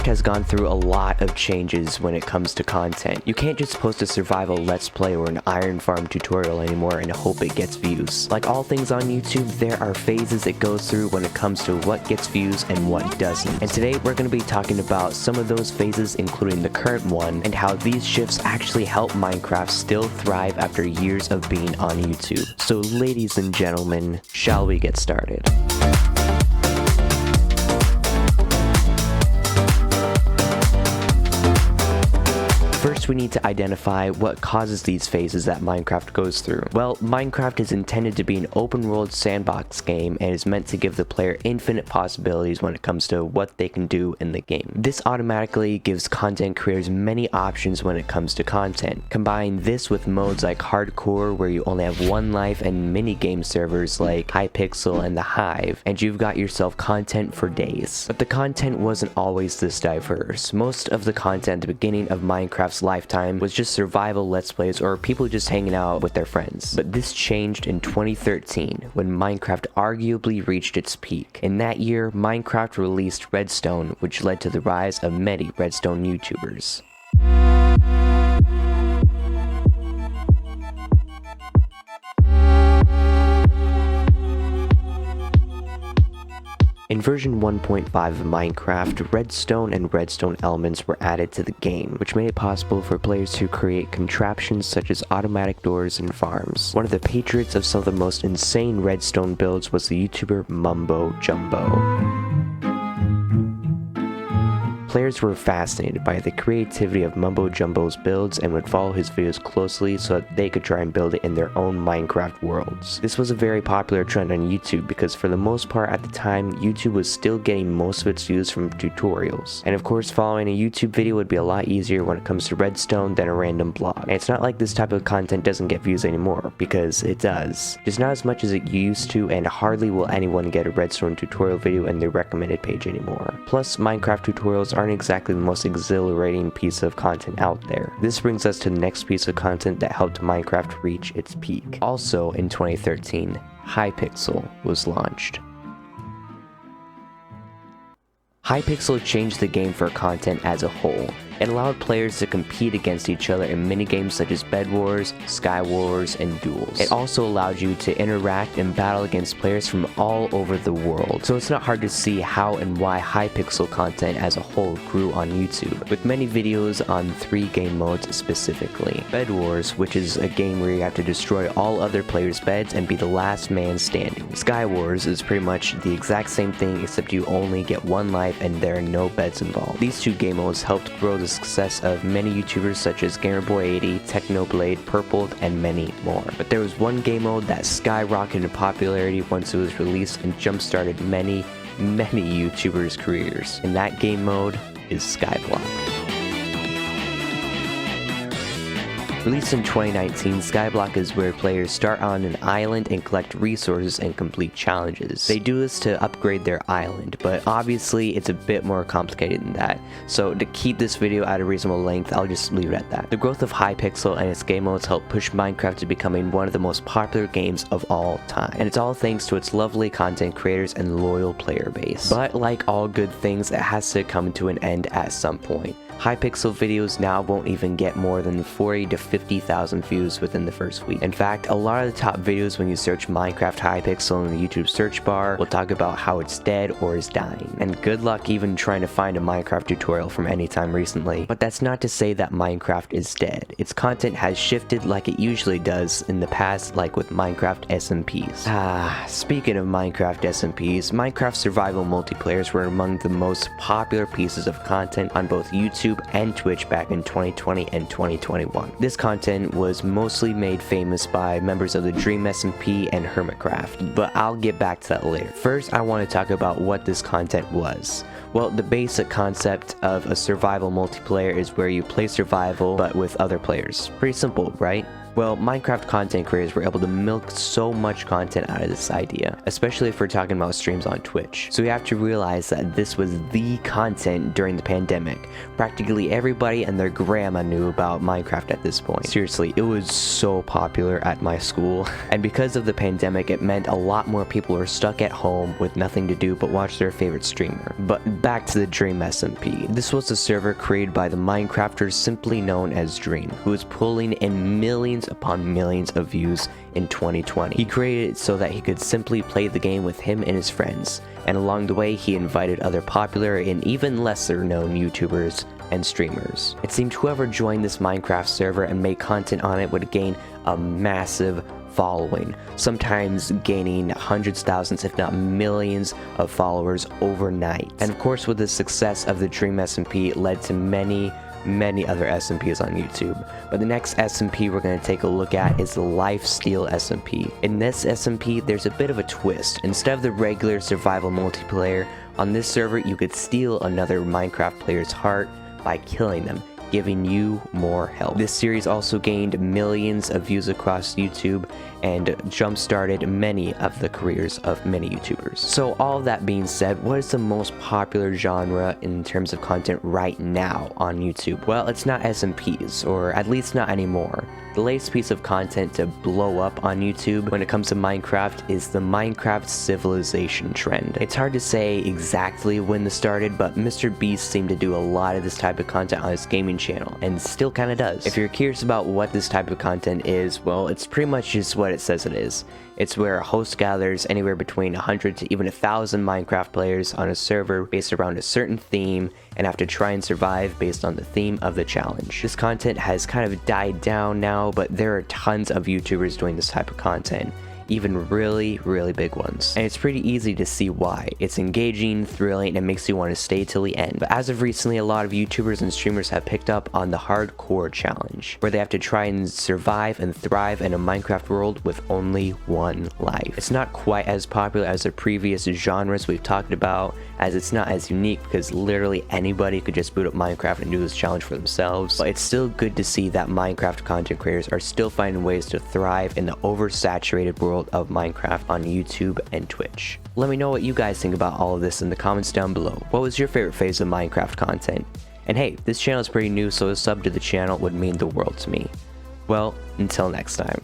has gone through a lot of changes when it comes to content. You can't just post a survival let's play or an iron farm tutorial anymore and hope it gets views. Like all things on YouTube, there are phases it goes through when it comes to what gets views and what doesn't. And today we're going to be talking about some of those phases, including the current one, and how these shifts actually help Minecraft still thrive after years of being on YouTube. So ladies and gentlemen, shall we get started? First, we need to identify what causes these phases that Minecraft goes through. Well, Minecraft is intended to be an open-world sandbox game and is meant to give the player infinite possibilities when it comes to what they can do in the game. This automatically gives content creators many options when it comes to content. Combine this with modes like hardcore, where you only have one life, and mini-game servers like Hypixel and the Hive, and you've got yourself content for days. But the content wasn't always this diverse. Most of the content at the beginning of Minecraft's lifetime was just survival let's plays or people just hanging out with their friends. But this changed in 2013 when Minecraft arguably reached its peak. In that year, Minecraft released Redstone, which led to the rise of many Redstone YouTubers. In version 1.5 of Minecraft, redstone and redstone elements were added to the game, which made it possible for players to create contraptions such as automatic doors and farms. One of the patriots of some of the most insane redstone builds was the YouTuber Mumbo Jumbo. Players were fascinated by the creativity of Mumbo Jumbo's builds and would follow his videos closely so that they could try and build it in their own Minecraft worlds. This was a very popular trend on YouTube because for the most part at the time, YouTube was still getting most of its views from tutorials. And of course, following a YouTube video would be a lot easier when it comes to redstone than a random blog. And it's not like this type of content doesn't get views anymore, because it does. Just not as much as it used to, and hardly will anyone get a redstone tutorial video in their recommended page anymore. Plus, Minecraft tutorials aren't exactly the most exhilarating piece of content out there. This brings us to the next piece of content that helped Minecraft reach its peak. Also in 2013, Hypixel was launched. Hypixel changed the game for content as a whole. It allowed players to compete against each other in minigames such as Bed Wars, Sky Wars, and Duels. It also allowed you to interact and battle against players from all over the world, so it's not hard to see how and why Hypixel content as a whole grew on YouTube, with many videos on 3 game modes specifically. Bed Wars, which is a game where you have to destroy all other players' beds and be the last man standing. Sky Wars is pretty much the exact same thing except you only get one life and there are no beds involved. These 2 game modes helped grow the success of many YouTubers such as Gamerboy80, Technoblade, Purpled, and many more. But there was one game mode that skyrocketed in popularity once it was released and jump-started many YouTubers' careers. And that game mode is Skyblock. Released in 2019, Skyblock is where players start on an island and collect resources and complete challenges. They do this to upgrade their island, but obviously it's a bit more complicated than that. So to keep this video at a reasonable length, I'll just leave it at that. The growth of Hypixel and its game modes helped push Minecraft to becoming one of the most popular games of all time. And it's all thanks to its lovely content creators and loyal player base. But like all good things, it has to come to an end at some point. Hypixel videos now won't even get more than 40 to 50,000 views within the first week. In fact, a lot of the top videos when you search Minecraft Hypixel in the YouTube search bar will talk about how it's dead or is dying. And good luck even trying to find a Minecraft tutorial from any time recently. But that's not to say that Minecraft is dead. Its content has shifted like it usually does in the past, like with Minecraft SMPs. Speaking of Minecraft SMPs, Minecraft survival multiplayers were among the most popular pieces of content on both YouTube and Twitch back in 2020 and 2021. This content was mostly made famous by members of the Dream SMP and Hermicraft, but I'll get back to that later. First, I want to talk about what this content was. Well, the basic concept of a survival multiplayer is where you play survival but with other players. Pretty simple, right? Well, Minecraft content creators were able to milk so much content out of this idea, especially if we're talking about streams on Twitch. So we have to realize that this was the content during the pandemic. Practically everybody and their grandma knew about Minecraft at this point. Seriously, it was so popular at my school. And because of the pandemic, it meant a lot more people were stuck at home with nothing to do but watch their favorite streamer. But back to the Dream SMP. This was a server created by the Minecrafters simply known as Dream, who was pulling in millions upon millions of views in 2020. He created it so that he could simply play the game with him and his friends, and along the way he invited other popular and even lesser known YouTubers and streamers. It seemed whoever joined this Minecraft server and made content on it would gain a massive following, sometimes gaining hundreds, thousands, if not millions of followers overnight. And of course, with the success of the Dream SMP, it led to many other SMPs on YouTube. But the next SMP we're going to take a look at is the Lifesteal SMP. In this SMP, there's a bit of a twist. Instead of the regular survival multiplayer, on this server you could steal another Minecraft player's heart by killing them, giving you more health. This series also gained millions of views across YouTube and jump-started many of the careers of many YouTubers. So all of that being said, what is the most popular genre in terms of content right now on YouTube? Well, it's not SMPs, or at least not anymore. The latest piece of content to blow up on YouTube when it comes to Minecraft is the Minecraft civilization trend. It's hard to say exactly when this started, but Mr. Beast seemed to do a lot of this type of content on his gaming channel, and still kinda does. If you're curious about what this type of content is, well, it's pretty much just what it says it is. It's where a host gathers anywhere between 100 to even 1,000 Minecraft players on a server based around a certain theme and have to try and survive based on the theme of the challenge. This content has kind of died down now, but there are tons of YouTubers doing this type of content, even really big ones. And it's pretty easy to see why. It's engaging, thrilling, and makes you want to stay till the end. But as of recently, a lot of YouTubers and streamers have picked up on the hardcore challenge, where they have to try and survive and thrive in a Minecraft world with only one life. It's not quite as popular as the previous genres we've talked about, as it's not as unique because literally anybody could just boot up Minecraft and do this challenge for themselves. But it's still good to see that Minecraft content creators are still finding ways to thrive in the oversaturated world of Minecraft on YouTube and Twitch. Let me know what you guys think about all of this in the comments down below. What was your favorite phase of Minecraft content? And hey, this channel is pretty new, so a sub to the channel would mean the world to me. Well, until next time.